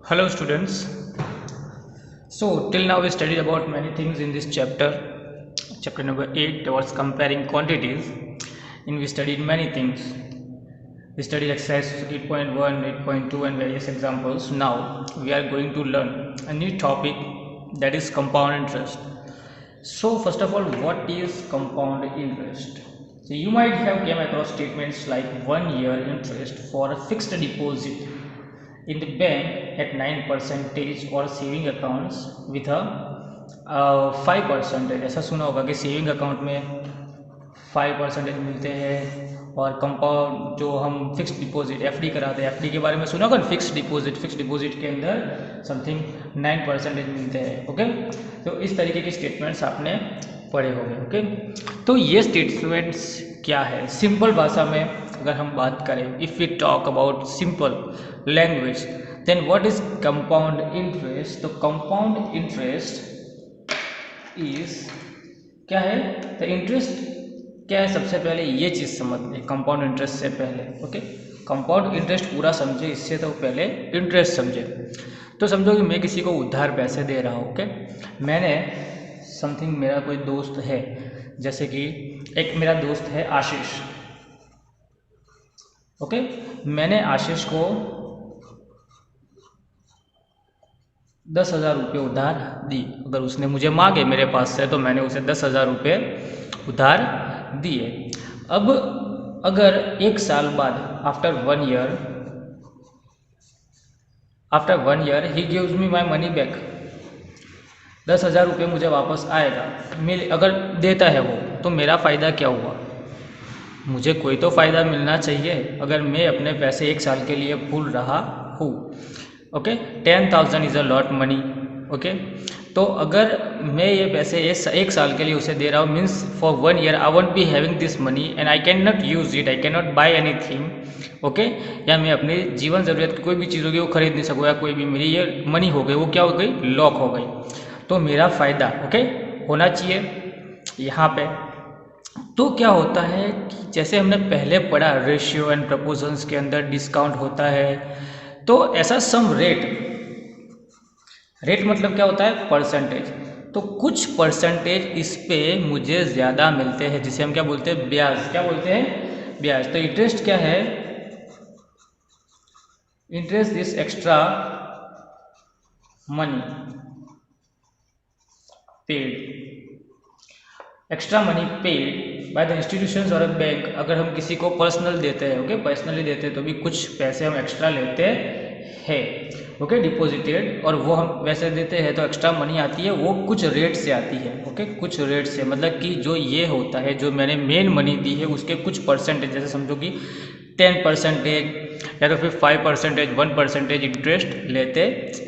Hello students. So till now we studied about many things in this chapter number 8 towards comparing quantities. In we studied many things. We studied exercise 8.1, 8.2 and various examples. Now we are going to learn a new topic, that is compound interest. So first of all, what is compound interest? So you might have came across statements like 1 year interest for a fixed deposit in the bank at 9 percentage और saving accounts with a 5%। ऐसा सुना होगा कि saving account में 5% मिलते हैं और compound जो हम फिक्स डिपॉजिट एफडी कराते हैं, एफडी के बारे में सुना होगा। फिक्स डिपॉजिट के अंदर समथिंग 9% मिलते हैं। ओके, तो इस तरीके के स्टेटमेंट्स आपने पढ़े होंगे। ओके, तो ये स्टेटमेंट्स क्या है सिंपल भाषा में अगर हम बात करें, if we talk about simple language, then what is compound interest? तो कंपाउंड इंटरेस्ट इज क्या है? तो इंटरेस्ट क्या है? सबसे पहले ये चीज़ समझ लें कंपाउंड इंटरेस्ट से पहले। ओके, कंपाउंड इंटरेस्ट पूरा समझे, इससे तो पहले इंटरेस्ट समझे। तो समझो कि मैं किसी को उधार पैसे दे रहा हूँ। ओके, मैंने समथिंग, मेरा कोई दोस्त है, जैसे कि एक मेरा दोस्त है आशीष। ओके, मैंने आशीष को 10,000 रुपये उधार दी। अगर उसने मुझे मांगे मेरे पास से तो मैंने उसे 10,000 रुपये उधार दिए। अब अगर एक साल बाद after one year he gives me my money back, 10,000 रुपये मुझे वापस आएगा। अगर देता है वो, तो मेरा फ़ायदा क्या हुआ? मुझे कोई तो फ़ायदा मिलना चाहिए अगर मैं अपने पैसे एक साल के लिए भूल रहा हूँ। Okay, 10,000 is a lot money. Okay, तो अगर मैं ये पैसे एक साल के लिए उसे दे रहा हूँ, means for 1 year I want be having this money and I can not use it, I can not by any thing. Okay, या मैं अपनी जीवन ज़रूरत की कोई भी चीज़ होगी वो खरीद नहीं सकूँ, या कोई भी मेरी ये मनी हो गई वो क्या हो गई? लॉक हो गई। तो मेरा फ़ायदा ओके होना चाहिए यहाँ पे। तो क्या होता है कि जैसे हमने पहले पढ़ा रेशियो एंड प्रपोजल्स के अंदर डिस्काउंट होता है, तो ऐसा सम रेट मतलब क्या होता है? परसेंटेज। तो कुछ परसेंटेज इस पे मुझे ज़्यादा मिलते हैं, जिसे हम क्या बोलते हैं? ब्याज। क्या बोलते हैं? ब्याज। तो इंटरेस्ट क्या है? Interest this extra money paid, extra money paid by the institutions और अ बैंक। अगर हम किसी को पर्सनल देते हैं, ओके, पर्सनली देते हैं तो भी कुछ पैसे हम एक्स्ट्रा लेते हैं। ओके, डिपॉजिटेड, और वो हम वैसे देते हैं तो एक्स्ट्रा मनी आती है, वो कुछ रेट से आती है। ओके, कुछ रेट से मतलब कि जो ये होता है, जो मैंने मेन मनी दी है उसके कुछ परसेंटेज, जैसे समझो कि 10% या तो फिर 5%, 1% इंटरेस्ट लेते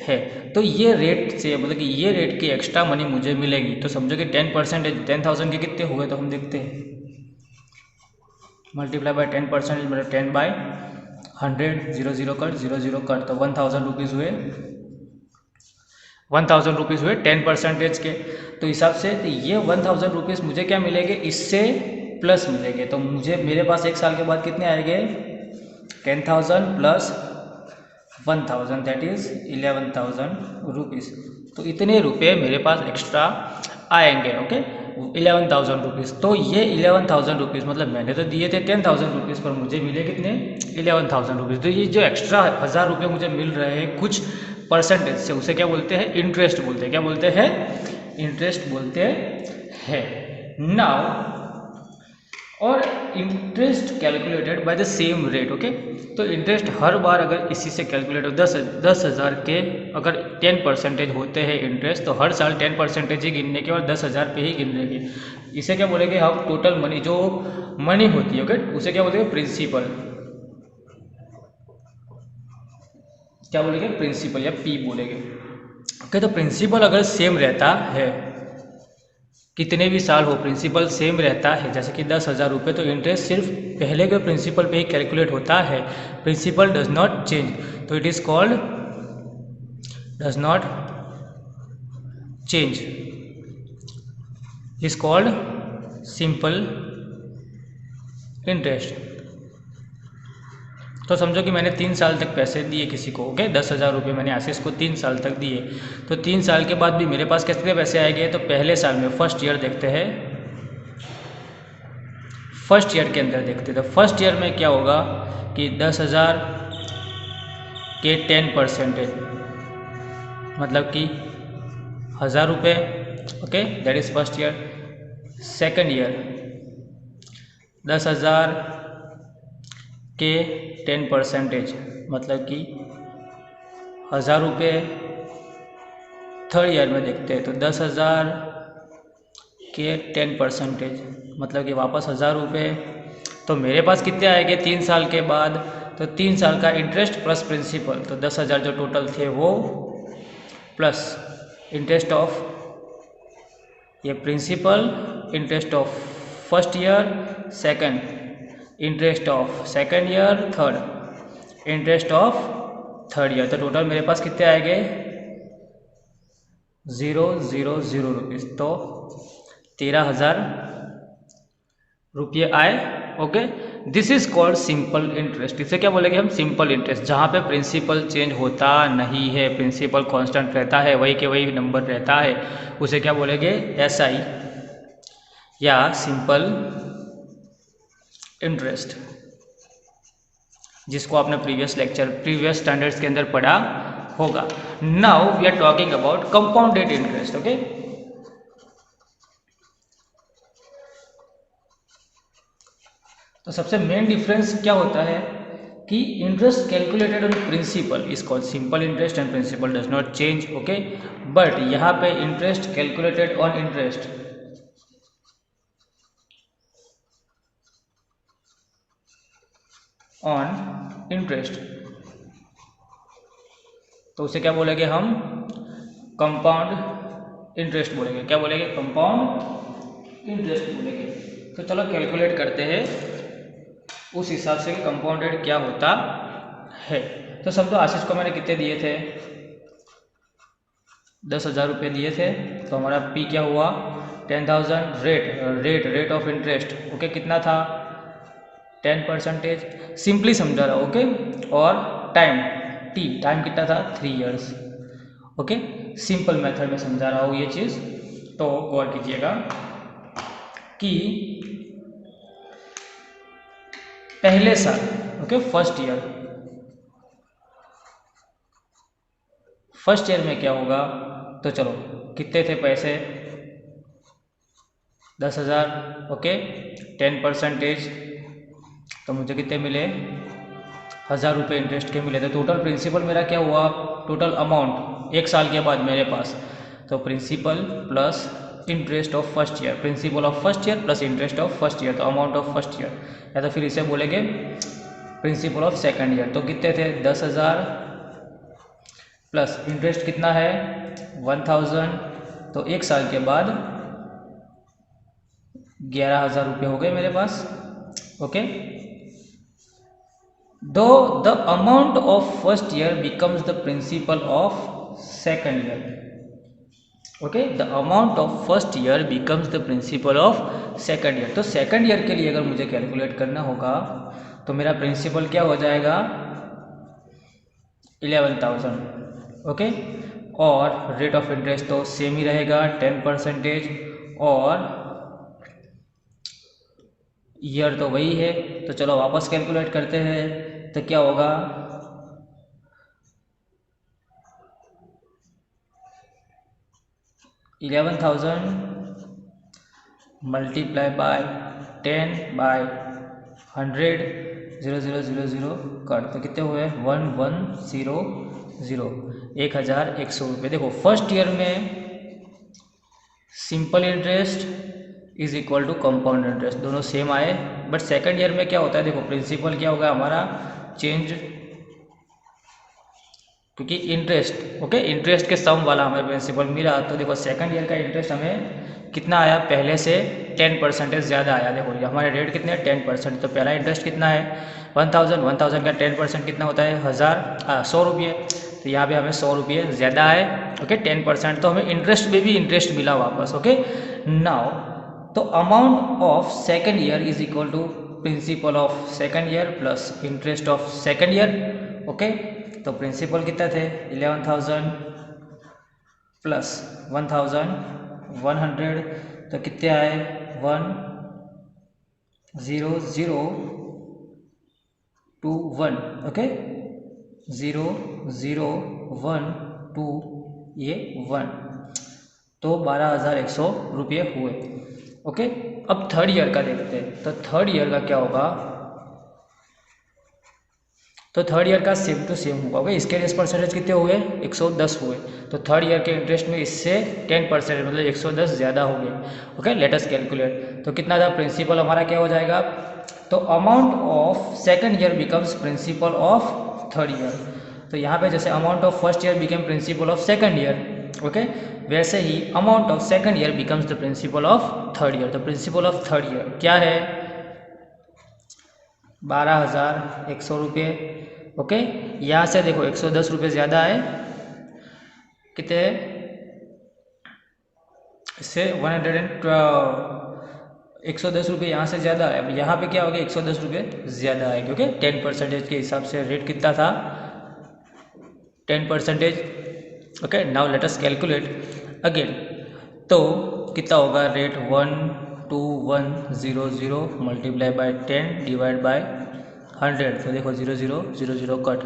हैं। तो ये रेट से मतलब कि ये रेट की एक्स्ट्रा मनी मुझे मिलेगी। तो समझो कि 10%, 10,000 के कितने हुए? तो हम देखते हैं, मल्टीप्लाई बाय 10% मतलब 10/100, 0 कट 0 कट, तो 1,000 रुपीज़ हुए। 1,000 रुपीज़ हुए 10% के। तो हिसाब से तो ये 1,000 रुपीज़ मुझे क्या मिलेंगे? इससे प्लस मिलेंगे। तो मुझे मेरे पास एक साल के बाद कितने आएंगे? 10,000 प्लस 1,000, दैट इज़ 11,000 रुपीज़। तो इतने रुपए मेरे पास एक्स्ट्रा आएंगे। Okay, 11,000 rupees. तो ये 11,000 रुपीज़ मतलब मैंने तो दिए थे 10,000 रुपीज़, पर मुझे मिले कितने? 11,000 रुपीज़। तो ये जो एक्स्ट्रा 1,000 रुपये मुझे मिल रहे हैं कुछ परसेंटेज से, उसे क्या बोलते हैं? इंटरेस्ट बोलते हैं। क्या बोलते हैं? इंटरेस्ट बोलते हैं। नाउ, और interest calculated by the same rate. Okay, तो इंटरेस्ट हर बार अगर इसी से कैलकुलेट हो, 10,000 के अगर 10% होते हैं इंटरेस्ट, तो हर साल 10% ही गिनने के और 10,000 पे ही गिनने के। इसे क्या बोलेंगे हम? टोटल मनी, जो मनी होती है। ओके, उसे क्या बोलेंगे? प्रिंसिपल। क्या बोलेंगे? प्रिंसिपल या पी बोलेंगे। ओके, तो प्रिंसिपल अगर सेम रहता है, कितने भी साल हो, प्रिंसिपल सेम रहता है, जैसे कि 10,000 रुपये, तो इंटरेस्ट सिर्फ पहले के प्रिंसिपल पे ही कैलकुलेट होता है। प्रिंसिपल डज नॉट चेंज, तो it is called does not change, is called simple interest. तो समझो कि मैंने 3 साल तक पैसे दिए किसी को, ओके, 10,000 रुपये मैंने आशीष को 3 साल तक दिए। तो 3 साल के बाद भी मेरे पास कितने पैसे आएंगे? तो पहले साल में फर्स्ट ईयर देखते हैं, फर्स्ट ईयर के अंदर देखते हैं। तो फर्स्ट ईयर में क्या होगा कि 10,000 के 10%, मतलब कि 1,000 रुपये, okay, that is first year. Second year 10,000 के 10%, मतलब कि 1,000 रुपये। थर्ड ईयर में देखते हैं तो 10,000 के 10%, मतलब कि वापस 1,000 रुपये। तो मेरे पास कितने आएंगे 3 साल के बाद? तो 3 साल का इंटरेस्ट प्लस प्रिंसिपल, तो 10,000 जो टोटल थे वो, प्लस इंटरेस्ट ऑफ ये principal, interest of first year, second interest of second year, third interest of third year. तो टोटल मेरे पास कितने आएंगे? 000 रुपीज़। तो 13,000 रुपये आए, okay. This is called simple interest. इसे क्या बोलेंगे हम? सिंपल इंटरेस्ट, जहाँ पे प्रिंसिपल चेंज होता नहीं है, प्रिंसिपल कांस्टेंट रहता है, वही के वही नंबर रहता है, उसे क्या बोलेंगे? एसआई या सिंपल इंटरेस्ट, जिसको आपने प्रीवियस स्टैंडर्ड्स के अंदर पढ़ा होगा। Now we are talking about compounded interest, okay. तो सबसे मेन डिफरेंस क्या होता है कि interest calculated on principal is called simple interest and principal does not change, okay. But यहाँ पे interest calculated on interest, on interest, तो उसे क्या बोलेंगे हम? कंपाउंड इंटरेस्ट बोलेंगे। क्या बोलेंगे? कंपाउंड इंटरेस्ट बोलेंगे। तो चलो कैलकुलेट करते हैं उस हिसाब से कि कंपाउंडेड क्या होता है। तो समझो आशीष को मैंने कितने दिए थे? 10,000 रुपये दिए थे। तो हमारा पी क्या हुआ? 10,000। रेट ऑफ इंटरेस्ट, ओके, कितना था? 10%। सिंपली समझा रहा हूँ, ओके। और टाइम, टाइम कितना था? 3 इयर्स, ओके। सिंपल मेथड में समझा रहा हूँ ये चीज़, तो गौर कीजिएगा कि पहले साल, ओके, फर्स्ट ईयर में क्या होगा? तो चलो, कितने थे पैसे? 10,000, ओके, 10%, तो मुझे कितने मिले? 1,000 रुपये इंटरेस्ट के मिले। तो टोटल प्रिंसिपल मेरा क्या हुआ? टोटल अमाउंट 1 साल के बाद मेरे पास, तो principal plus interest of first year, principal of first year plus interest of first year, तो अमाउंट ऑफ फर्स्ट ईयर, या तो फिर इसे बोलेंगे प्रिंसिपल ऑफ सेकंड ईयर। तो कितने थे? 10,000 प्लस इंटरेस्ट कितना है? 1,000। तो 1 साल के बाद 11,000 रुपये हो गए मेरे पास, ओके। दो the amount of first year becomes the principal of second year, okay. The amount of first year becomes the principal of second year. तो सेकंड ईयर के लिए अगर मुझे कैलकुलेट करना होगा तो मेरा प्रिंसिपल क्या हो जाएगा? 11,000, ओके। और रेट ऑफ इंटरेस्ट तो सेम ही रहेगा, 10%, और ईयर तो वही है। तो चलो वापस कैलकुलेट करते हैं। तो क्या होगा? 11,000 मल्टीप्लाई बाय 10/100, 0,000 कट, तो कितने हुए? 1,100, 1,100 रुपये। देखो फर्स्ट ईयर में simple interest is equal to compound interest, दोनों सेम आए। बट सेकंड ईयर में क्या होता है? देखो प्रिंसिपल क्या होगा हमारा? चेंज, क्योंकि इंटरेस्ट, ओके, इंटरेस्ट के सम वाला हमें प्रिंसिपल मिला। तो देखो सेकंड ईयर का इंटरेस्ट हमें कितना आया? पहले से 10% ज़्यादा आया। देखो ये हमारे रेट कितने हैं? 10%। तो पहला इंटरेस्ट कितना है? 1,000 का 10% कितना होता है? 100 रुपये। तो यहाँ पे हमें 100 रुपये ज़्यादा आए, ओके, 10%। तो हमें इंटरेस्ट में भी इंटरेस्ट मिला वापस, ओके। नाउ तो amount of second year is equal to principal of second year plus interest of second year. Okay, तो प्रिंसिपल कितना थे 11,000 प्लस 1,100, तो कितने आए 1,0,0,21। ओके, 0,0,1,2 ये 1, तो 12,100 रुपये हुए। ओके, अब थर्ड ईयर का देखते हैं। तो थर्ड ईयर का क्या होगा, तो थर्ड ईयर का सेम टू सेम होगा। ओके, इसके रेस परसेंटेज कितने हुए 110 हुए, तो थर्ड ईयर के इंटरेस्ट में इससे 10% मतलब 110 ज़्यादा हो गए। Okay, let us calculate. तो कितना था प्रिंसिपल हमारा क्या हो जाएगा, तो amount of second year becomes principal of third year. तो यहाँ पे जैसे amount of first year become principal of second year, okay, वैसे ही amount of second year becomes the principal of third year. तो प्रिंसिपल ऑफ थर्ड ईयर क्या है 12,100 रुपये। ओके, यहाँ से देखो 110 रुपये ज़्यादा है, कितने इससे 110 रुपये यहाँ से ज़्यादा है। अब यहाँ पे क्या हो गया 110 रुपये ज़्यादा है, क्योंकि 10% के हिसाब से रेट कितना था 10%। Okay, now let us calculate again. तो कितना होगा rate 12100 multiply by 10 divide by 100। तो देखो 0000 कट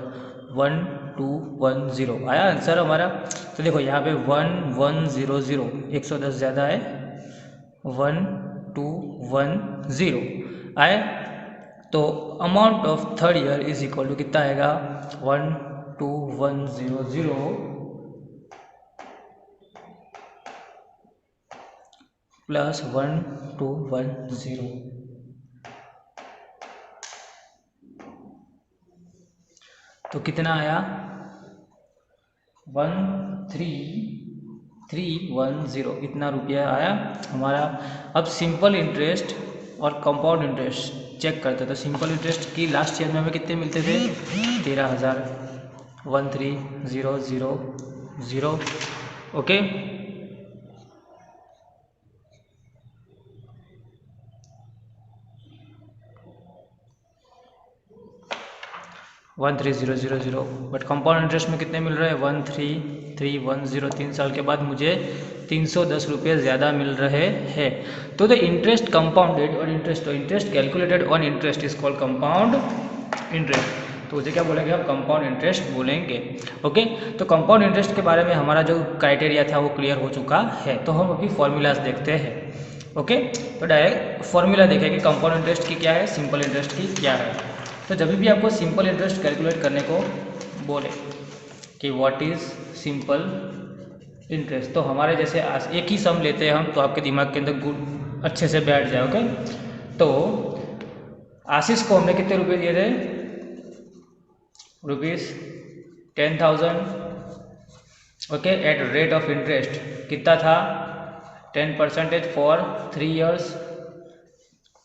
1210 आया आंसर हमारा। तो देखो यहाँ पे 1100 110 ज़्यादा है 1210 आए। तो amount of third year is equal to कितना आएगा 1210 प्लस 1210, तो कितना आया 13,310 इतना रुपया आया हमारा। अब सिंपल इंटरेस्ट और कंपाउंड इंटरेस्ट चेक करते हैं। तो सिंपल इंटरेस्ट की लास्ट ईयर में हमें कितने मिलते थे 13,000 13,000। ओके, 13,000। बट कंपाउंड इंटरेस्ट में कितने मिल रहे हैं 13,310। 3 साल के बाद मुझे 310 रुपये ज़्यादा मिल रहे हैं। तो द इंटरेस्ट कंपाउंडेड और interest calculated on interest is called compound interest. तो मुझे क्या बोलेंगे हम कंपाउंड इंटरेस्ट बोलेंगे। ओके, तो कंपाउंड इंटरेस्ट के बारे में हमारा जो क्राइटेरिया था वो क्लियर हो चुका है। तो हम अभी फॉर्मूलाज देखते हैं। ओके, तो डायरेक्ट फॉर्मूला देखें कि कंपाउंड इंटरेस्ट की क्या है, सिंपल इंटरेस्ट की क्या है। तो जब भी आपको सिंपल इंटरेस्ट कैलकुलेट करने को बोले कि व्हाट इज़ सिंपल इंटरेस्ट, तो हमारे जैसे एक ही सम लेते हैं हम, तो आपके दिमाग के अंदर गुड अच्छे से बैठ जाए। ओके, तो आशीष को हमने कितने रुपए दिए थे ₹10,000। Okay, at rate of interest कितना था 10% फॉर 3 इयर्स।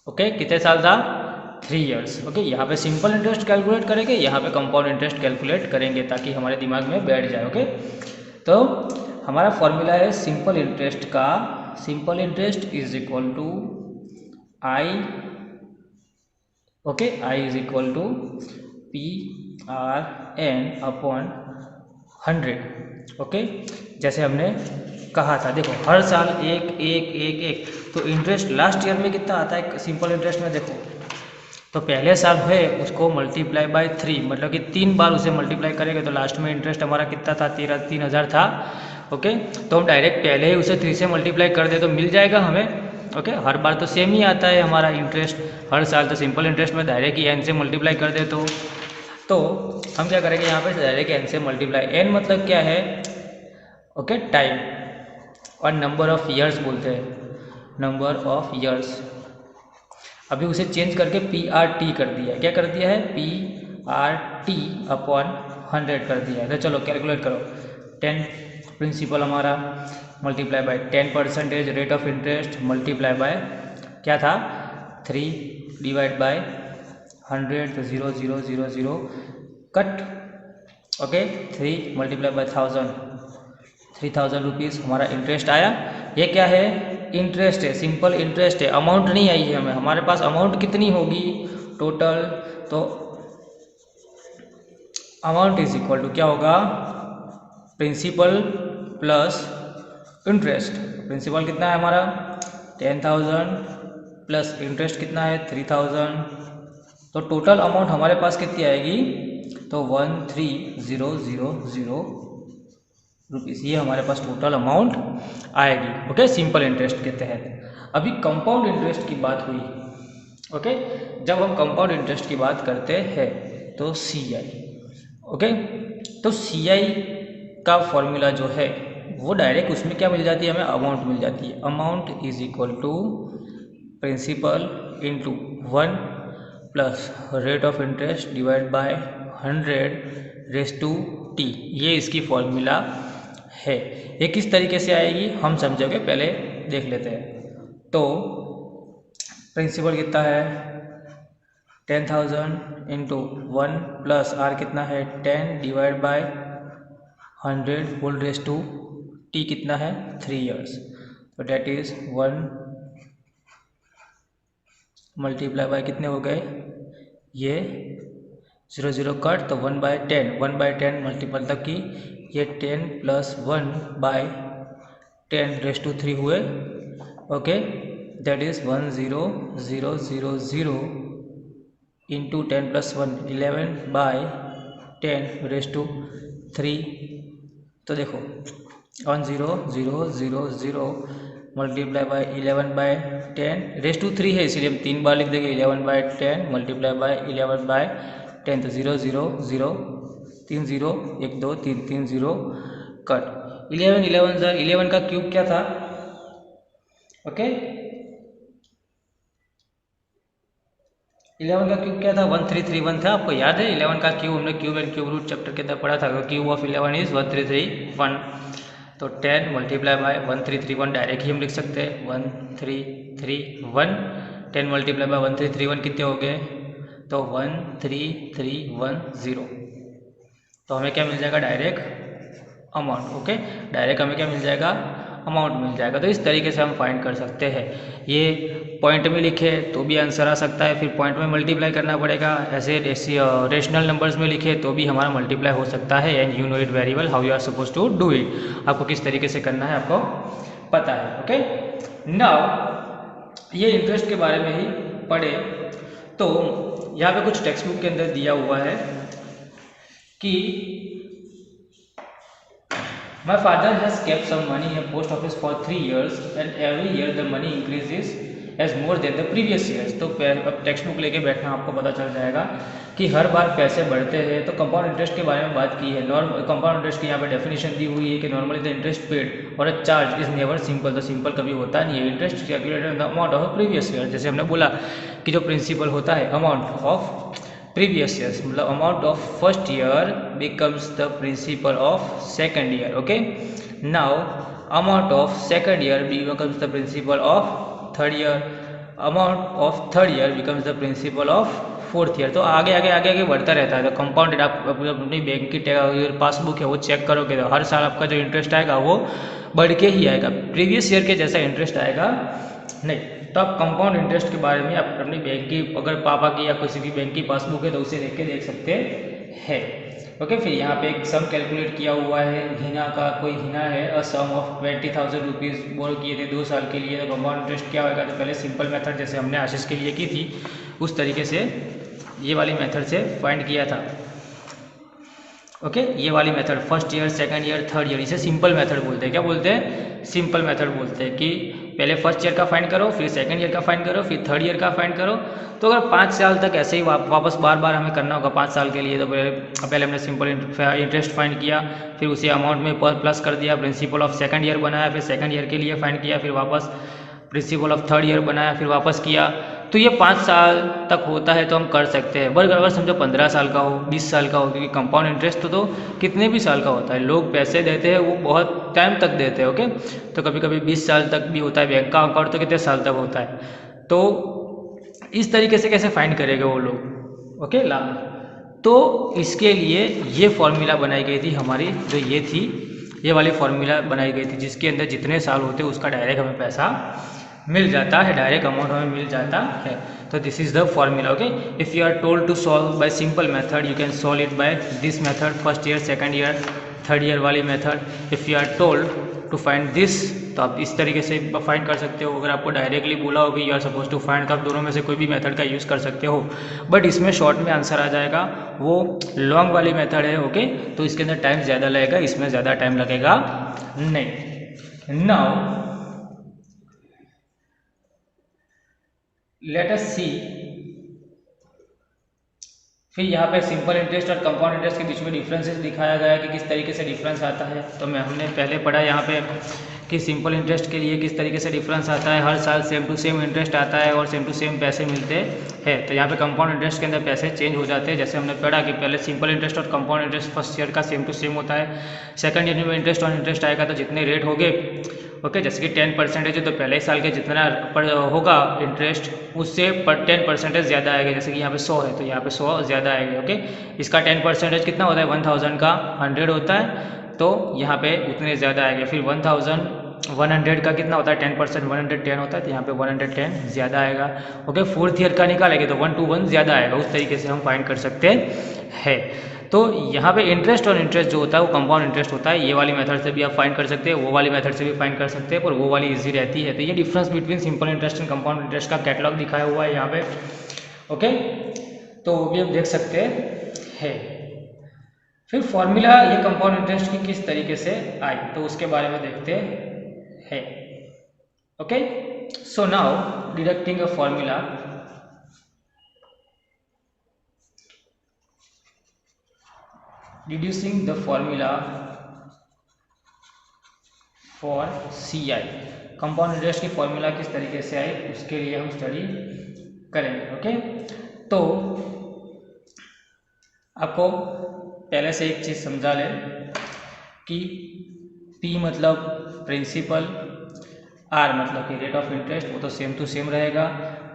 ओके, कितने साल था 3 इयर्स। ओके, यहाँ पे सिंपल इंटरेस्ट कैलकुलेट करेंगे, यहाँ पे कंपाउंड इंटरेस्ट कैलकुलेट करेंगे ताकि हमारे दिमाग में बैठ जाए। ओके, तो हमारा फॉर्मूला है सिंपल इंटरेस्ट का, simple interest is equal to I. Okay, I is equal to PRN upon 100। Okay, जैसे हमने कहा था, देखो हर साल एक एक एक एक, तो इंटरेस्ट लास्ट ईयर में कितना आता है सिंपल इंटरेस्ट में, देखो तो पहले साल है उसको मल्टीप्लाई बाय 3, मतलब कि 3 बार उसे मल्टीप्लाई करेंगे तो लास्ट में इंटरेस्ट हमारा कितना था 3,000 था। ओके, तो हम डायरेक्ट पहले ही उसे 3 से मल्टीप्लाई कर दे तो मिल जाएगा हमें। ओके, हर बार तो सेम ही आता है हमारा इंटरेस्ट हर साल, तो सिंपल इंटरेस्ट में डायरेक्ट ही n से मल्टीप्लाई कर दे। तो हम क्या करेंगे यहाँ पे डायरेक्ट n से मल्टीप्लाई, n मतलब क्या है ओके टाइम, और नंबर ऑफ ईयर्स बोलते हैं, नंबर ऑफ ईयर्स। अभी उसे चेंज करके PRT कर दिया है, क्या कर दिया है PRT अपॉन 100 कर दिया है। तो चलो कैलकुलेट करो, 10 प्रिंसिपल हमारा multiply by 10% rate of interest multiply bye क्या था 3 डिवाइड बाय 100, तो 0,000 cut. Okay, 3 multiply by 1000, 3,000 rupees हमारा इंटरेस्ट आया। ये क्या है इंटरेस्ट है, सिंपल इंटरेस्ट है, अमाउंट नहीं आई है हमें, हमारे पास अमाउंट कितनी होगी टोटल, तो अमाउंट इज इक्वल टू क्या होगा, प्रिंसिपल प्लस इंटरेस्ट। प्रिंसिपल कितना है हमारा 10,000 प्लस इंटरेस्ट कितना है 3,000, तो टोटल अमाउंट हमारे पास कितनी आएगी, तो 13,000 रुपीज़, ये हमारे पास टोटल अमाउंट आएगी। ओके, सिंपल इंटरेस्ट के तहत। अभी कंपाउंड इंटरेस्ट की बात हुई। ओके, जब हम कंपाउंड इंटरेस्ट की बात करते हैं तो CI, ओके, तो CI का फॉर्मूला जो है वो डायरेक्ट उसमें क्या मिल जाती है, हमें अमाउंट मिल जाती है। Amount is equal to principal into 1 plus rate of interest divide by 100/T, ये इसकी फॉर्मूला है। ये किस तरीके से आएगी हम समझोगे, पहले देख लेते हैं। तो प्रिंसिपल कितना है 10,000 इंटू 1 प्लस R कितना है 10 डिवाइड बाय 100/T कितना है 3 years, तो डेट इज 1 मल्टीप्लाई बाय कितने हो गए, ये 0 कट, तो 1/10 मल्टीपल तक की, ये 10 प्लस 1/10⁻³ हुए। Okay, that is 10,000 into 10 plus 1 11/10⁻³ तो देखो 10,000 मल्टीप्लाई बाय 11/10⁻³ है, इसीलिए हम 3 बार लिख देंगे 11/10 मल्टीप्लाई बाय 11/10, तो 0,0 3 0 1 2 3 3 0 कट। 11 का क्यूब क्या था, ओके 11 का क्यूब क्या था 1331 था, आपको याद है 11 का क्यूब, हमने cube and cube root chapter के अंदर पढ़ा था। क्यूब ऑफ 11 इज 1331, तो 10 मल्टीप्लाई बाय 1331 डायरेक्ट ही हम लिख सकते हैं 1331, 10 मल्टीप्लाई बाय 1331 कितने हो गए, तो 13,310, तो हमें क्या मिल जाएगा डायरेक्ट अमाउंट। ओके, डायरेक्ट हमें क्या मिल जाएगा, अमाउंट मिल जाएगा। तो इस तरीके से हम फाइंड कर सकते हैं। ये पॉइंट में लिखे तो भी आंसर आ सकता है, फिर पॉइंट में मल्टीप्लाई करना पड़ेगा, ऐसे रेशनल नंबर्स में लिखे तो भी हमारा मल्टीप्लाई हो सकता है। And you know it very well how you are suppose to do it, आपको किस तरीके से करना है आपको पता है। ओके, नाउ ये इंटरेस्ट के बारे में ही पढ़े, तो यहाँ पे कुछ टेक्स्ट बुक के अंदर दिया हुआ है कि My father has kept some money in a post office for 3 years and every year the money increases as more than the previous years। तो अब टेक्स्ट बुक लेके बैठना, आपको पता चल जाएगा कि हर बार पैसे बढ़ते हैं। तो कंपाउंड इंटरेस्ट के बारे में बात की है। कंपाउंड इंटरेस्ट की यहाँ पे डेफिनेशन दी हुई है कि नॉर्मली द इंटरेस्ट पेड और a charge is never simple. तो सिंपल कभी होता नहीं है। Interest calculated the amount of previous year, जैसे हमने बोला कि जो प्रिंसिपल होता है अमाउंट ऑफ previous years, मतलब amount of first year becomes the principal of second year। okay, now amount of second year becomes the principal of third year, amount of third year becomes the principal of fourth year. तो आगे आगे आगे आगे बढ़ता रहता है। तो compounded आप अपनी बैंक की पासबुक है वो चेक करोगे तो हर साल आपका जो इंटरेस्ट आएगा वो बढ़ के ही आएगा, प्रीवियस ईयर के जैसा इंटरेस्ट आएगा नहीं। तो आप कंपाउंड इंटरेस्ट के बारे में आप अपनी बैंक की, अगर पापा की या किसी की बैंक की पासबुक है तो उसे देख के देख सकते हैं। ओके, फिर यहाँ पे एक सम कैलकुलेट किया हुआ है। हिना का कोई हिना है, अ सम ऑफ 20,000 रुपीज़ बोरो किए थे 2 साल के लिए। तो कंपाउंड इंटरेस्ट क्या होगा, तो पहले सिंपल मेथड जैसे हमने आशीष के लिए की थी उस तरीके से ये वाली मेथड से फाइंड किया था। ओके, ये वाली method first year, second year, third year, इसे सिंपल मेथड बोलते हैं। क्या बोलते हैं, सिंपल मेथड बोलते हैं कि पहले फर्स्ट ईयर का फाइंड करो, फिर सेकंड ईयर का फाइंड करो, फिर थर्ड ईयर का फाइंड करो। तो अगर 5 साल तक ऐसे ही वापस बार बार हमें करना होगा 5 साल के लिए, तो पहले हमने सिंपल इंटरेस्ट फाइंड किया, फिर उसे अमाउंट में प्लस कर दिया, प्रिंसिपल ऑफ सेकंड ईयर बनाया, फिर सेकंड ईयर के लिए फाइंड किया, फिर वापस प्रिंसिपल ऑफ थर्ड ईयर बनाया, फिर वापस किया। तो ये 5 साल तक होता है तो हम कर सकते हैं। बट अगर समझो 15 साल का हो, 20 साल का हो, क्योंकि कंपाउंड इंटरेस्ट तो कितने भी साल का होता है, लोग पैसे देते हैं वो बहुत टाइम तक देते हैं। ओके, तो कभी कभी 20 साल तक भी होता है। बैंक का अकाउंट तो कितने साल तक होता है। तो इस तरीके से कैसे फाइंड करेंगे वो लोग। ओके, तो इसके लिए ये फॉर्मूला बनाई गई थी हमारी, जो ये थी ये वाली फॉर्मूला बनाई गई थी, जिसके अंदर जितने साल होते उसका डायरेक्ट हमें पैसा मिल जाता है, डायरेक्ट अमाउंट हमें मिल जाता है। तो this is the formula. Okay, if you are told to solve by simple method you can solve it by this method, first year, second year, third year वाली method. If you are told to find this, तो आप इस तरीके से find कर सकते हो। अगर आपको डायरेक्टली बोला हो कि you are suppose to find, तो आप दोनों में से कोई भी मेथड का यूज़ कर सकते हो, बट इसमें शॉर्ट में आंसर आ जाएगा। वो लॉन्ग वाली मेथड है। ओके, तो इसके अंदर टाइम ज़्यादा लगेगा, इसमें ज़्यादा टाइम लगेगा नहीं। नाउ लेट अस सी, फिर यहाँ पे सिंपल इंटरेस्ट और कंपाउंड इंटरेस्ट के बीच में डिफरेंसेस दिखाया गया है कि किस तरीके से डिफरेंस आता है। तो हमने पहले पढ़ा यहाँ पे कि सिंपल इंटरेस्ट के लिए किस तरीके से डिफरेंस आता है, हर साल सेम टू सेम इंटरेस्ट आता है और सेम टू सेम पैसे मिलते हैं। तो यहाँ पे कंपाउंड इंटरेस्ट के अंदर पैसे चेंज हो जाते हैं। जैसे हमने पढ़ा कि पहले सिंपल इंटरेस्ट और कंपाउंड इंटरेस्ट फर्स्ट ईयर का सेम टू सेम होता है, सेकंड ईयर में इंटरेस्ट ऑन इंटरेस्ट आएगा तो जितने रेट हो गए, ओके, जैसे कि 10% है तो पहले साल के जितना होगा इंटरेस्ट उससे 10% ज़्यादा आएगा। जैसे कि यहाँ पे 100 है तो यहाँ पे 100 ज़्यादा आएगा। ओके, इसका 10% कितना होता है, 1000 का 100 होता है, तो यहाँ पे उतने ज़्यादा आएंगे। फिर 1100 का कितना होता है, 10%, 110 होता है, तो यहाँ पे 110 ज़्यादा आएगा। ओके, फोर्थ ईयर का निकालेंगे तो 1 to 1 ज़्यादा आएगा। उस तरीके से हम फाइंड कर सकते हैं। तो यहाँ पे इंटरेस्ट और इंटरेस्ट जो होता है वो कंपाउंड इंटरेस्ट होता है। ये वाली मेथड से भी आप फाइंड कर सकते हैं, वो वाली मेथड से भी फाइंड कर सकते हैं, पर वो वाली इजी रहती है। तो ये difference between simple interest and compound interest का कैटलॉग दिखाया हुआ है यहाँ पे। ओके, तो वो भी हम देख सकते हैं। फिर फॉर्मूला ये कंपाउंड इंटरेस्ट की किस तरीके से आई, तो उसके बारे में देखते हैं। Okay, so now deducting a formula, deducing the formula for CI, compound interest की फॉर्मूला किस तरीके से आई उसके लिए हम स्टडी करेंगे। ओके, तो आपको पहले से एक चीज़ समझा ले कि P मतलब प्रिंसिपल, R मतलब कि रेट ऑफ इंटरेस्ट, वो तो सेम टू सेम रहेगा।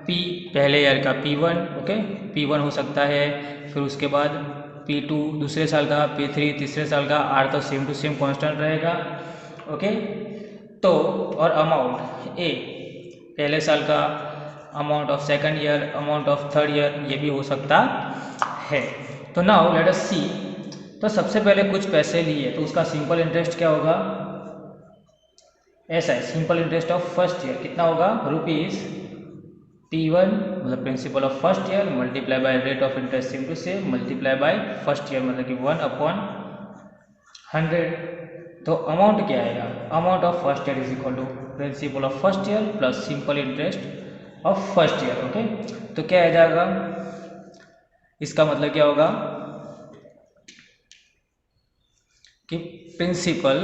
P पहले ईयर का P1, ओके, P1 हो सकता है, फिर उसके बाद P2 दूसरे साल का, P3 तीसरे साल का, R तो सेम टू सेम कांस्टेंट रहेगा। ओके, तो और अमाउंट A पहले साल का, amount of second year, amount of third year, ये भी हो सकता है। तो नाउ लेट अस सी, तो सबसे पहले कुछ पैसे लिए तो उसका सिंपल इंटरेस्ट क्या होगा, ऐसा है, simple interest of first year कितना होगा, रुपीज़ P1 मतलब principal of first year multiply by rate of interest same to same multiply by first year मतलब कि 1/100। तो अमाउंट क्या आएगा, amount of first year is equal to principal of first year plus simple interest of first year. Okay, तो क्या आ जाएगा, इसका मतलब क्या होगा कि प्रिंसिपल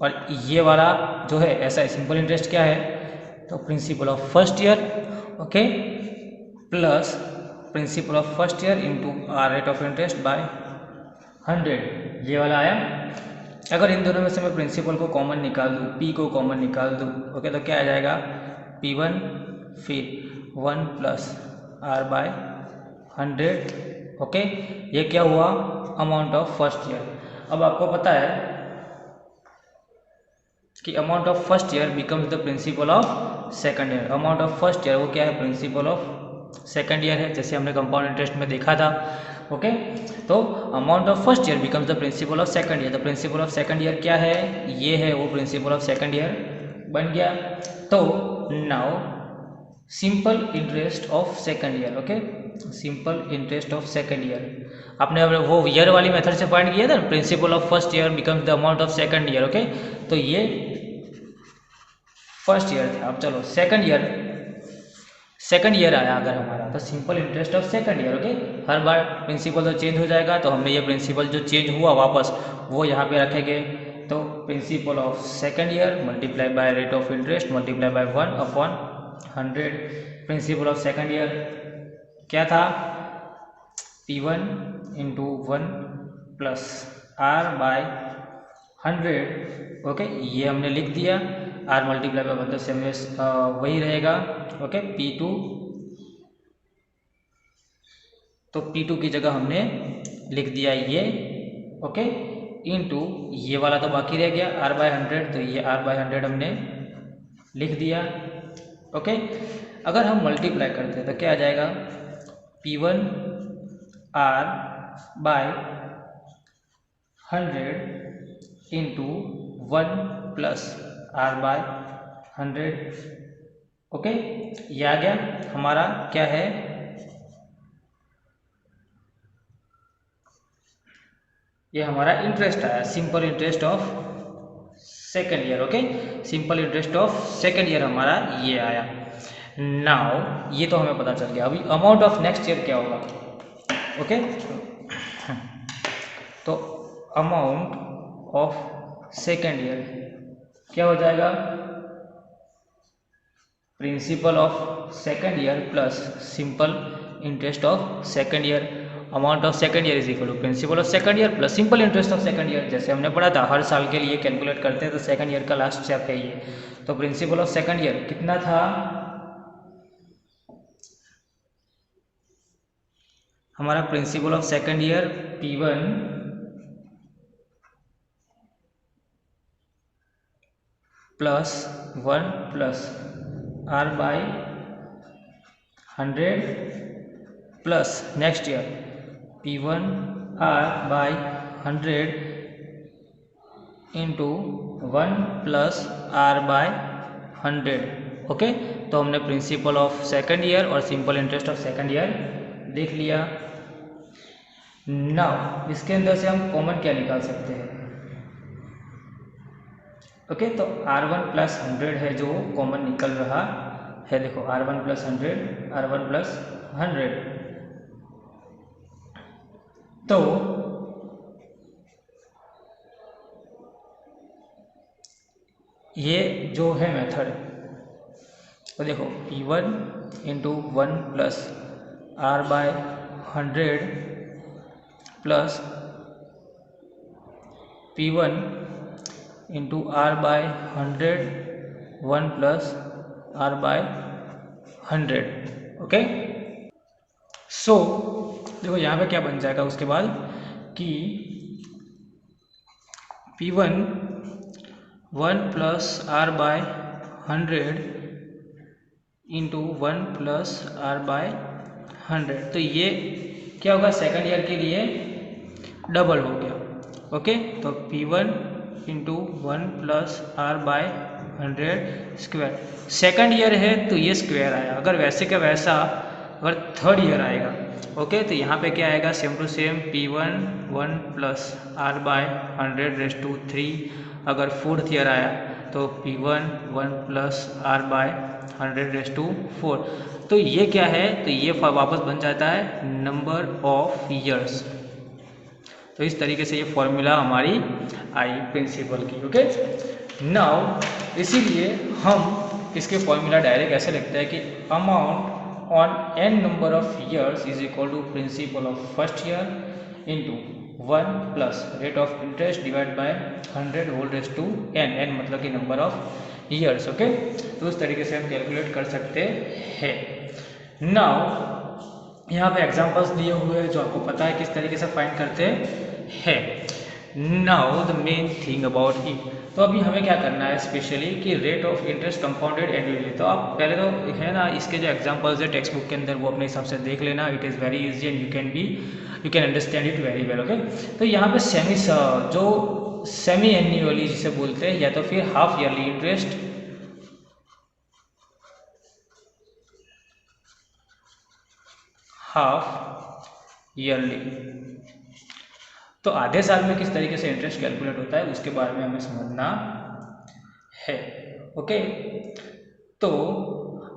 और ये वाला जो है ऐसा है, सिंपल इंटरेस्ट क्या है, तो principal of first year, okay, plus principal of first year into R rate of interest by 100, ये वाला आया। अगर इन दोनों में से मैं प्रिंसिपल को कॉमन निकाल दूँ, P को कॉमन निकाल दूँ, ओके, तो क्या आ जाएगा, P1 फिर 1 प्लस R बाय 100। ओके, ये क्या हुआ, अमाउंट ऑफ फर्स्ट ईयर। अब आपको पता है कि amount of first year becomes the principal of second year. Amount of first year वो क्या है, प्रिंसिपल ऑफ सेकंड ईयर है, जैसे हमने कंपाउंड इंटरेस्ट में देखा था। ओके, तो amount of first year becomes the principal of second year. The principal of second year क्या है, ये है वो प्रिंसिपल ऑफ सेकंड ईयर बन गया। तो now simple interest of second year, okay, simple interest of second year आपने वो ईयर वाली मेथड से फाइंड किया था, principal of first year becomes the amount of second year. Okay, तो ये फर्स्ट ईयर था। अब चलो सेकंड ईयर आया अगर हमारा, तो simple interest of second year. Okay, हर बार प्रिंसिपल तो चेंज हो जाएगा, तो हमने ये प्रिंसिपल जो चेंज हुआ वापस वो यहाँ पे रखेंगे। तो principal of second year multiply by rate of interest multiply by 1/100। Principal of second year क्या था, P1 into 1 plus R by 100। Okay, ये हमने लिख दिया, R मल्टीप्लाई बाय 1 तो सेम वही रहेगा। ओके, P2, तो P2 की जगह हमने लिख दिया ये। ओके, इंटू ये वाला तो बाकी रह गया r/100, तो ये r/100 हमने लिख दिया। ओके, अगर हम मल्टीप्लाई करते हैं तो क्या आ जाएगा, P1 r/100 into 1 plus r/100। Okay, ये आ गया हमारा क्या है, ये हमारा इंटरेस्ट आया, simple interest of second year. Okay, simple interest of second year हमारा ये आया। नाउ ये तो हमें पता चल गया, अभी अमाउंट ऑफ नेक्स्ट ईयर क्या होगा। ओके, तो अमाउंट ऑफ सेकेंड ईयर क्या हो जाएगा, principal of second year plus simple interest of second year. Amount of second year is equal to principal of second year plus simple interest of second year. जैसे हमने पढ़ा था हर साल के लिए कैलकुलेट करते हैं, तो सेकेंड ईयर का लास्ट स्टेप है ये। तो प्रिंसिपल ऑफ सेकेंड ईयर कितना था, हमारा principal of second year P1 plus 1 plus r/100 plus next year P1 r/100 into 1 plus r/100। Okay, तो हमने प्रिंसिपल ऑफ सेकेंड ईयर और simple interest of second year देख लिया। नाउ इसके अंदर से हम कॉमन क्या निकाल सकते हैं। ओके, तो r1 प्लस 100 है जो कॉमन निकल रहा है। देखो r1 प्लस 100, r1 प्लस 100, तो ये जो है मेथड, तो देखो P1 into 1 plus r/100 plus P1 into r/100 1 plus r/100। Okay, so देखो यहाँ पे क्या बन जाएगा उसके बाद कि P1 1 plus r/100 into 1 plus r/100, तो ये क्या होगा, सेकेंड ईयर के लिए डबल हो गया। ओके, तो P1 into 1 plus r/100 square, second year है तो ये स्क्वायर आया। अगर वैसे का वैसा अगर थर्ड ईयर आएगा, ओके, तो यहाँ पे क्या आएगा, same to same P1 1 plus r/100 raise to 3। अगर फोर्थ ईयर आया तो P1 1 plus r/100 raise to 4। तो ये क्या है, तो ये वापस बन जाता है नंबर ऑफ ईयर्स। तो इस तरीके से ये फॉर्मूला हमारी आई प्रिंसिपल की। ओके, नाउ इसीलिए हम इसके फॉर्मूला डायरेक्ट ऐसे लिखते हैं कि amount on n number of years is equal to principal of first year into 1 plus rate of interest divide by 100 whole raise to n, n मतलब कि नंबर ऑफ ईयर्स। ओके, तो उस तरीके से हम कैलकुलेट कर सकते हैं। नाउ यहाँ पे एग्जांपल्स दिए हुए हैं जो आपको पता है किस तरीके से फाइंड करते हैं। Now the main thing about it, तो अभी हमें क्या करना है स्पेशली कि rate of interest compounded annually. तो आप पहले तो है ना, इसके जो एग्जांपल्स है टेक्स्ट बुक के अंदर वो अपने हिसाब से देख लेना। It is very easy and you can understand it very well. Okay, तो यहाँ पे सेमी एन्युअली जिसे बोलते हैं, या तो फिर half yearly interest, half yearly, तो आधे साल में किस तरीके से इंटरेस्ट कैलकुलेट होता है उसके बारे में हमें समझना है। ओके, तो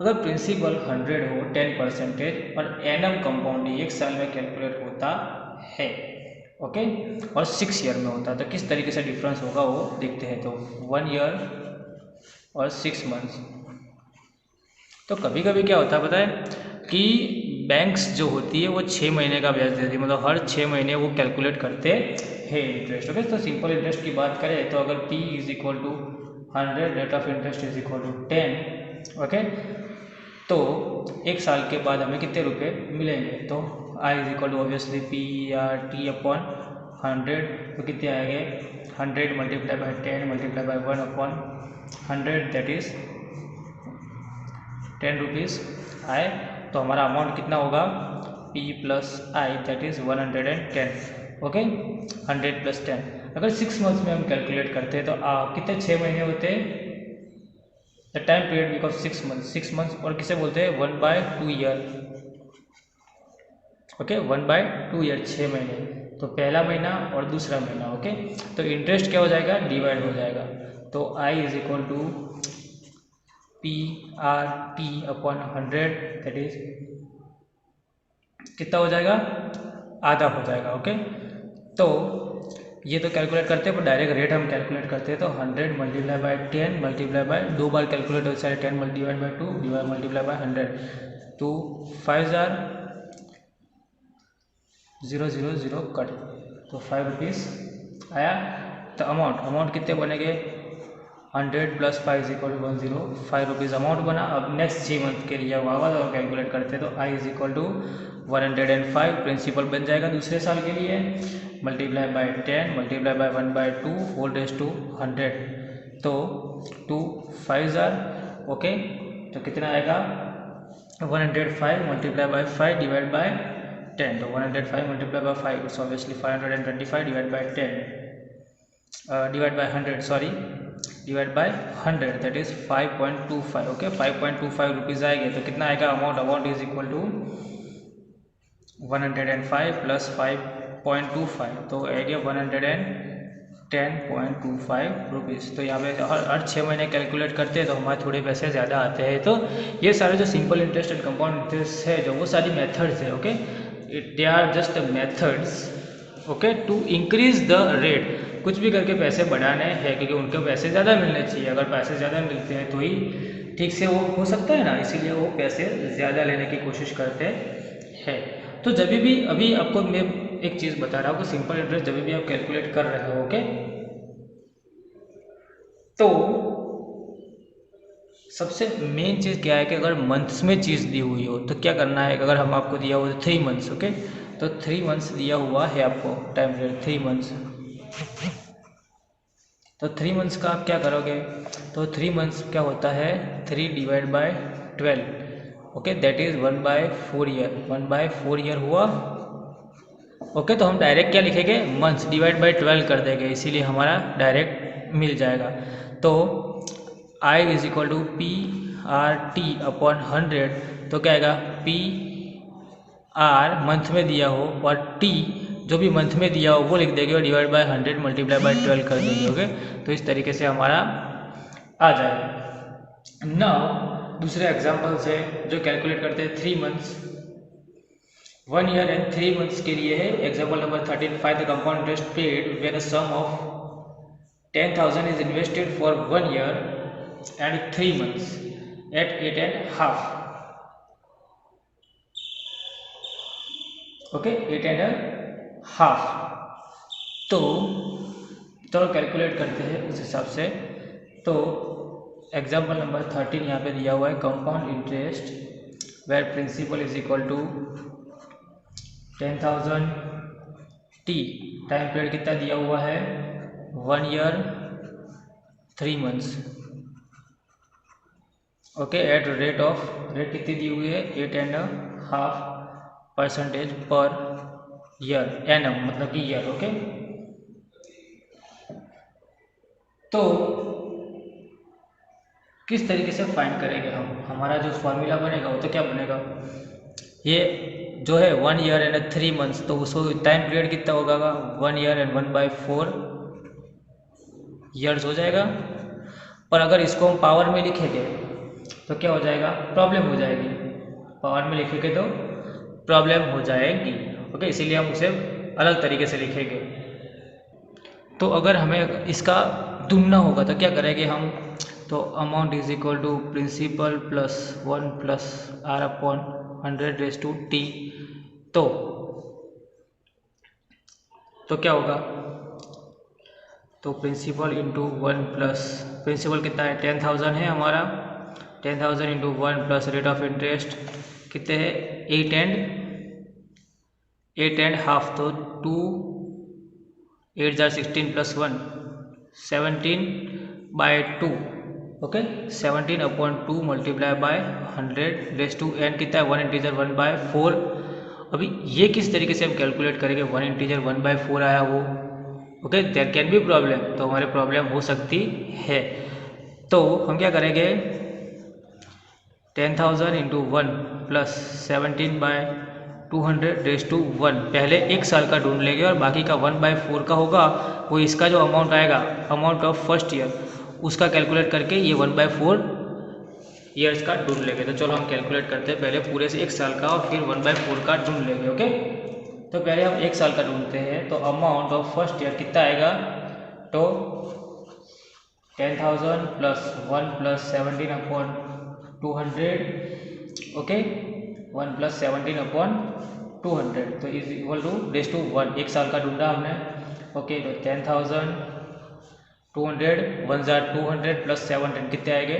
अगर प्रिंसिपल 100 हो 10% और एनम कंपाउंडिंग एक साल में कैलकुलेट होता है, ओके, और 6 ईयर में होता है, तो किस तरीके से डिफरेंस होगा वो देखते हैं। तो 1 ईयर और 6 मंथ्स, तो कभी कभी क्या होता है पता है कि बैंक्स जो होती है वो 6 महीने का ब्याज देती है, मतलब हर 6 महीने वो कैलकुलेट करते हैं इंटरेस्ट। ओके, तो सिंपल इंटरेस्ट की बात करें तो अगर P is equal to 100, rate of interest is equal to 10, okay, तो एक साल के बाद हमें कितने रुपए मिलेंगे। तो I is equal to obviously P या T अपॉन 100 तो कितने आएंगे 100 multiply by 10 multiply by 1/100 that is 10 rupees आए। तो हमारा अमाउंट कितना होगा P plus I that is 110। Okay 100 plus 10। अगर 6 मंथ्स में हम कैलकुलेट करते हैं तो कितने 6 महीने होते हैं the time period because 6 months और किसे बोलते हैं 1/2 ईयर। ओके 1/2 ईयर 6 महीने। तो पहला महीना और दूसरा महीना। ओके तो इंटरेस्ट क्या हो जाएगा डिवाइड हो जाएगा। तो I is equal to PRT upon 100 that is कितना हो जाएगा आधा हो जाएगा। ओके तो ये तो कैलकुलेट करते हैं पर डायरेक्ट रेट हम कैलकुलेट करते हैं। तो 100 multiply by 10 multiply by 2 bar calculate हो जाए 10 multiply by 2 divide multiply by 100 तो 5,000 कट तो 5 रुपीज़ आया। तो अमाउंट कितने बनेंगे 100 plus 5 is equal to 10 5 rupees amount बना। अब नेक्स्ट 6 मंथ के लिए वापस हम कैलकुलेट करते हैं। तो I is equal to 105 principal बन जाएगा दूसरे साल के लिए multiply by 10 multiply by 1/2 whole raise to 100 तो 2 5,000। ओके तो कितना आएगा 105 मल्टीप्लाई बाई 5 डिवाइड बाई 10 तो 105 multiply by 5 it's obviously 525 divide by 10 divide by 100 sorry divide by 100 that is 5.25। Okay 5.25 rupees आएंगे। तो कितना आएगा amount is equal to 105 plus 5.25 तो आएगा 110.25 रुपीज़। तो यहाँ पे हर 6 महीने कैलकुलेट करते हैं तो हमारे थोड़े पैसे ज़्यादा आते हैं। तो ये सारे जो simple interest and compound interest है जो वो सारी मेथड्स है। Okay they are just methods okay to increase the rate. कुछ भी करके पैसे बढ़ाने हैं क्योंकि उनको पैसे ज़्यादा मिलने चाहिए। अगर पैसे ज़्यादा मिलते हैं तो ही ठीक से वो हो सकता है ना, इसीलिए वो पैसे ज़्यादा लेने की कोशिश करते हैं। तो जब भी अभी आपको मैं एक चीज़ बता रहा हूँ कि सिंपल इंटरेस्ट जब भी आप कैलकुलेट कर रहे हो ओके तो सबसे मेन चीज़ क्या है कि अगर मंथ्स में चीज़ दी हुई हो तो क्या करना है। अगर हम आपको दिया हुआ है 3 मंथ्स ओके तो 3 मंथ्स दिया हुआ है आपको टाइम पीरियड 3 मंथ्स तो 3 मंथ्स का आप क्या करोगे। तो 3 मंथ्स क्या होता है 3 divide by 12 okay that is 1/4 year 1/4 year हुआ। ओके तो हम डायरेक्ट क्या लिखेंगे मंथ्स डिवाइड बाय 12 कर देंगे इसीलिए हमारा डायरेक्ट मिल जाएगा। तो I is equal to PRT upon 100 तो क्या आएगा PR मंथ में दिया हो और T जो भी मंथ में दिया हो वो लिख देंगे और डिवाइड बाय 100 मल्टीप्लाई बाय 12 कर देंगे। ओके तो इस तरीके से हमारा आ जाएगा। नाउ दूसरे एग्जाम्पल से जो कैलकुलेट करते हैं 3 मंथ्स 1 ईयर एंड 3 मंथ्स के लिए है। Example number 13 find the compound interest paid when the sum of 10,000 is invested for 1 year and 3 months at 8.5 okay 8.5 तो चलो कैलकुलेट करते हैं उस हिसाब से। तो एग्जाम्पल नंबर 13 यहाँ पे दिया हुआ है compound interest where principal is equal to 10,000 T time period कितना दिया हुआ है 1 year 3 months okay at rate कितनी दी हुई है 8.5% पर ईयर एनम मतलब कि ईयर। ओके तो किस तरीके से फाइंड करेंगे हम हमारा जो फॉर्मूला बनेगा वो तो क्या बनेगा ये जो है 1 ईयर एंड 3 मंथ्स तो उसको टाइम पीरियड कितना होगा 1 ईयर एंड 1/4 ईयर्स हो जाएगा। पर अगर इसको हम पावर में लिखेंगे तो क्या हो जाएगा प्रॉब्लम हो जाएगी। पावर में लिखेंगे तो प्रॉब्लम हो जाएगी। ओके इसीलिए हम उसे अलग तरीके से लिखेंगे। तो अगर हमें इसका दुगना होगा तो क्या करेंगे हम तो amount is equal to principal plus 1 plus R upon 100 raise to T तो क्या होगा तो प्रिंसिपल इंटू 1 प्लस प्रिंसिपल कितना है 10,000 है हमारा 10,000 into 1 plus rate of interest कितने हैं 8.5 तो 2 8 जार 16 plus 1 17/2 okay 17/2 multiply by 100 raise to n कितना है 1 इंटीजर 1/4। अभी ये किस तरीके से हम कैलकुलेट करेंगे 1 इंटीजर 1/4 आया वो okay there can be problem, तो हमारे प्रॉब्लम हो सकती है। तो हम क्या करेंगे 10,000 इंटू 1 प्लस 17/200 रेस टू 1 पहले एक साल का ढूंढ लेंगे और बाकी का 1/4 का होगा वो इसका जो अमाउंट आएगा अमाउंट ऑफ फर्स्ट ईयर उसका कैलकुलेट करके ये 1/4 ईयर्स का ढूंढ लेंगे। तो चलो हम कैलकुलेट करते हैं पहले पूरे से एक साल का और फिर 1/4 का ढूंढ लेंगे ओके। तो पहले हम एक साल का ढूंढते हैं तो अमाउंट ऑफ फर्स्ट ईयर कितना आएगा तो 10,000 प्लस 1 प्लस 17/200 ओके 1 प्लस 17/200 तो is equal to raise to 1 एक साल का ढूंढा हमने ओके। तो 10,000 200 1 जार 200 प्लस 17 कितने आएंगे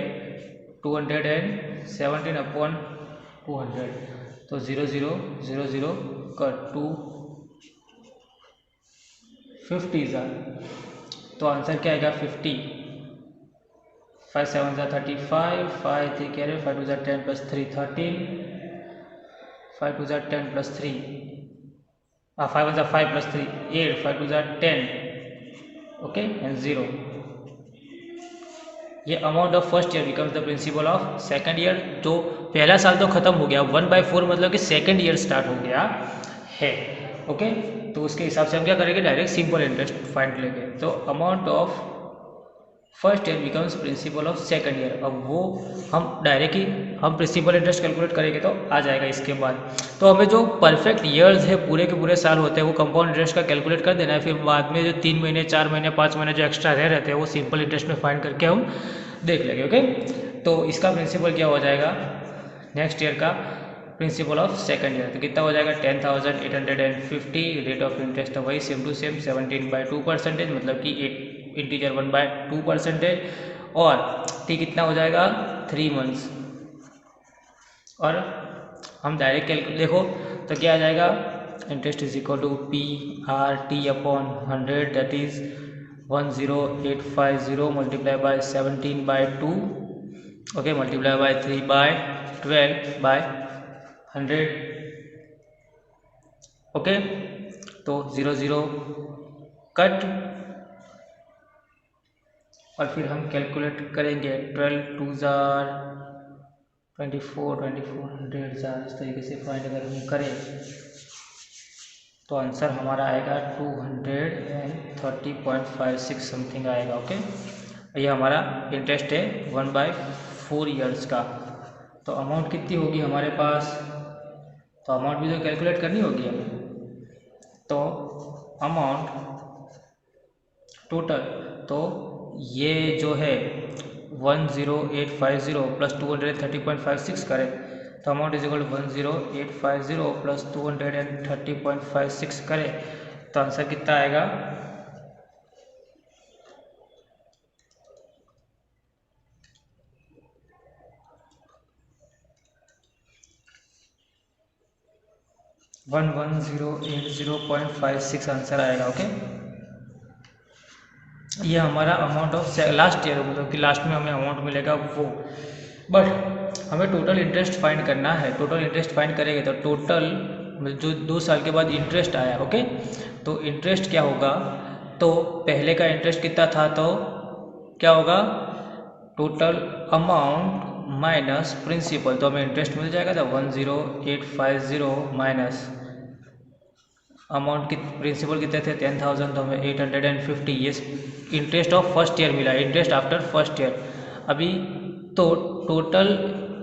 217/200 तो 0 0 0 0 का 250 जार तो आंसर क्या आएगा 50 5 7 जार 35 5 3 कह रहे 5 2 jar 10 plus 3 13 5 2 jar 10 plus 3 5 1 jar 5 plus 3 8 5 2 jar 10 okay and 0। ये amount of first year becomes the principal of second year. जो पहला साल तो खत्म हो गया 1/4 मतलब कि सेकंड ईयर स्टार्ट हो गया है ओके। तो उसके हिसाब से हम क्या करेंगे डायरेक्ट सिंपल इंटरेस्ट फाइंड लेंगे। तो amount of first year becomes principal of second year. अब वो हम डायरेक्ट ही हम प्रिंसिपल इंटरेस्ट कैलकुलेट करेंगे तो आ जाएगा इसके बाद। तो हमें जो परफेक्ट ईयर्स है पूरे के पूरे साल होते हैं वो कंपाउंड इंटरेस्ट का कैलकुलेट कर देना है। फिर बाद में जो 3 महीने 4 महीने 5 महीने जो एक्स्ट्रा रह रहते हैं वो सिंपल इंटरेस्ट में फाइंड करके हम देख लेंगे ओके। तो इसका प्रिंसिपल क्या हो जाएगा नेक्स्ट ईयर का प्रिंसिपल ऑफ सेकंड ईयर तो कितना हो जाएगा 10,850 रेट ऑफ इंटरेस्ट वही सेम टू सेम 17/2% मतलब कि 8 इंटीजर 1/2% और टी कितना हो जाएगा 3 मंथ्स। और हम डायरेक्ट कैलकुलेट देखो तो क्या आ जाएगा interest is equal to PRT/100 that is 10850 multiply by 17/2 okay multiply by 3/12/100 okay. तो 0 0 कट और फिर हम कैलकुलेट करेंगे 12 2 जार 24 2400 जार इस तरीके से फाइंड अगर हम करें तो आंसर हमारा आएगा 230.56 समथिंग आएगा ओके। ये हमारा इंटरेस्ट है 1/4 ईयर्स का। तो अमाउंट कितनी होगी हमारे पास तो अमाउंट भी तो कैलकुलेट करनी होगी हमें। तो अमाउंट टोटल तो ये जो है 10850 प्लस 230.56 करें तो अमाउंट इज इक्वल 10850 प्लस 230.56 करें तो आंसर कितना आएगा 11080.56 आंसर आएगा ओके। ये हमारा अमाउंट ऑफ लास्ट ईयर मतलब कि लास्ट में हमें अमाउंट मिलेगा वो। बट हमें टोटल इंटरेस्ट फाइंड करना है। टोटल इंटरेस्ट फाइंड करेंगे तो टोटल जो 2 साल के बाद इंटरेस्ट आया ओके तो इंटरेस्ट क्या होगा तो पहले का इंटरेस्ट कितना था तो क्या होगा टोटल अमाउंट माइनस प्रिंसिपल तो हमें इंटरेस्ट मिल जाएगा था 10850 माइनस अमाउंट की प्रिंसिपल कितने थे 10,000 तो हमें 850 ये इंटरेस्ट ऑफ फर्स्ट ईयर मिला इंटरेस्ट आफ्टर फर्स्ट ईयर। अभी तो total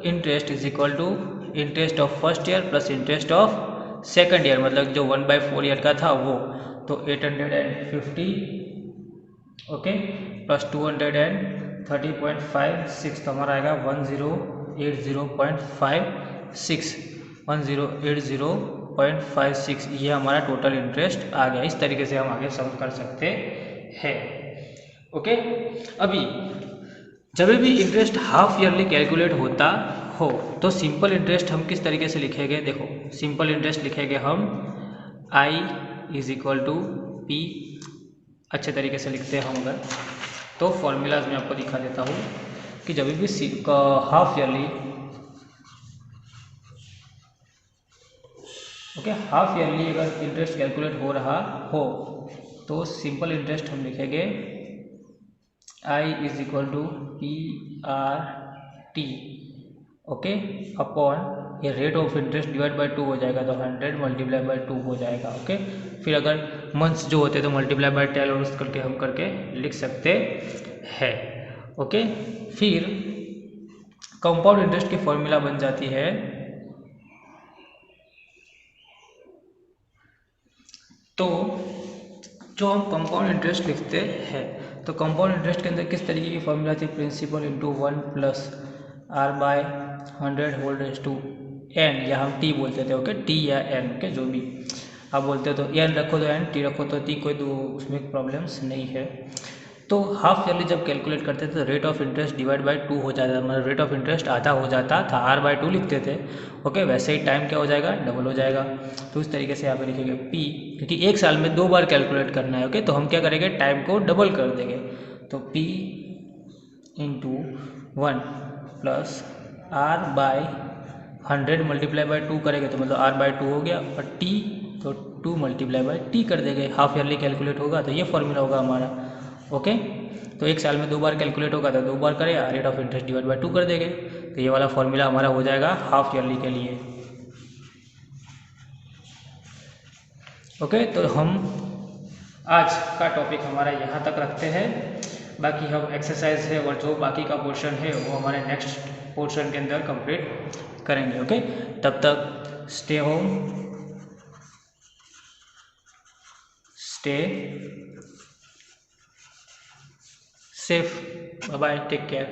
interest is equal to interest of first year plus interest of second year मतलब जो 1/4 ईयर का था वो तो 850 ओके प्लस 230.56 तो हमारा आएगा 1080.56 ये हमारा टोटल इंटरेस्ट आ गया। इस तरीके से हम आगे सॉल्व कर सकते हैं ओके। अभी जब भी इंटरेस्ट हाफ ईयरली कैलकुलेट होता हो तो सिंपल इंटरेस्ट हम किस तरीके से लिखेंगे देखो सिंपल इंटरेस्ट लिखेंगे हम I is equal to P अच्छे तरीके से लिखते हैं हम अगर, तो फॉर्मूलाज मैं आपको दिखा देता हूँ कि जब भी half yearly, okay, half yearly अगर इंटरेस्ट कैलकुलेट हो रहा हो तो सिंपल इंटरेस्ट हम लिखेंगे I is equal to P R T, okay, upon ये rate of interest divide by 2 हो जाएगा, तो 100 मल्टीप्लाई बाय 2 हो जाएगा, ओके। फिर अगर मंथ्स जो होते हैं तो मल्टीप्लाई बाय 10 और उस करके हम करके लिख सकते हैं, ओके। फिर कंपाउंड इंटरेस्ट की फॉर्मूला बन जाती है, तो जो हम कंपाउंड इंटरेस्ट लिखते हैं तो कंपाउंड इंटरेस्ट के अंदर किस तरीके की फॉर्मूला थी, principal into 1 plus R by 100 whole raise to N, या हम टी बोलते थे, ओके, टी या एन, ओके, जो भी आप बोलते हो, तो एन रखो तो एन, टी रखो तो टी, कोई तो उसमें प्रॉब्लम्स नहीं है। तो हाफ ईयरली जब कैलकुलेट करते थे तो rate of interest divide by 2 हो जाता, मतलब रेट ऑफ इंटरेस्ट आधा हो जाता था, आर बाय 2 लिखते थे, ओके। वैसे ही टाइम क्या हो जाएगा, डबल हो जाएगा। तो इस तरीके से यहाँ पे लिखेंगे पी, क्योंकि एक साल में 2 बार कैलकुलेट करना है, ओके, तो हम क्या करेंगे, टाइम को डबल कर देंगे, तो P into 1 plus R by 100 multiply by 2 करेंगे तो मतलब आर बाय 2 हो गया, और टी तो 2 मल्टीप्लाई बाय टी कर देंगे, हाफ ईयरली कैलकुलेट होगा तो ये फॉर्मूला होगा हमारा, ओके। तो एक साल में 2 बार कैलकुलेट होगा तो 2 बार करें, rate of interest divide by 2 कर देंगे, तो ये वाला फॉर्मूला हमारा हो जाएगा हाफ ईयरली के लिए, ओके। तो हम आज का टॉपिक हमारा यहाँ तक रखते हैं, बाकी हम एक्सरसाइज है और जो बाकी का पोर्शन है वो हमारे नेक्स्ट पोर्शन के अंदर कंप्लीट करेंगे, ओके। तब तक stay home, stay safe, bye bye, take care.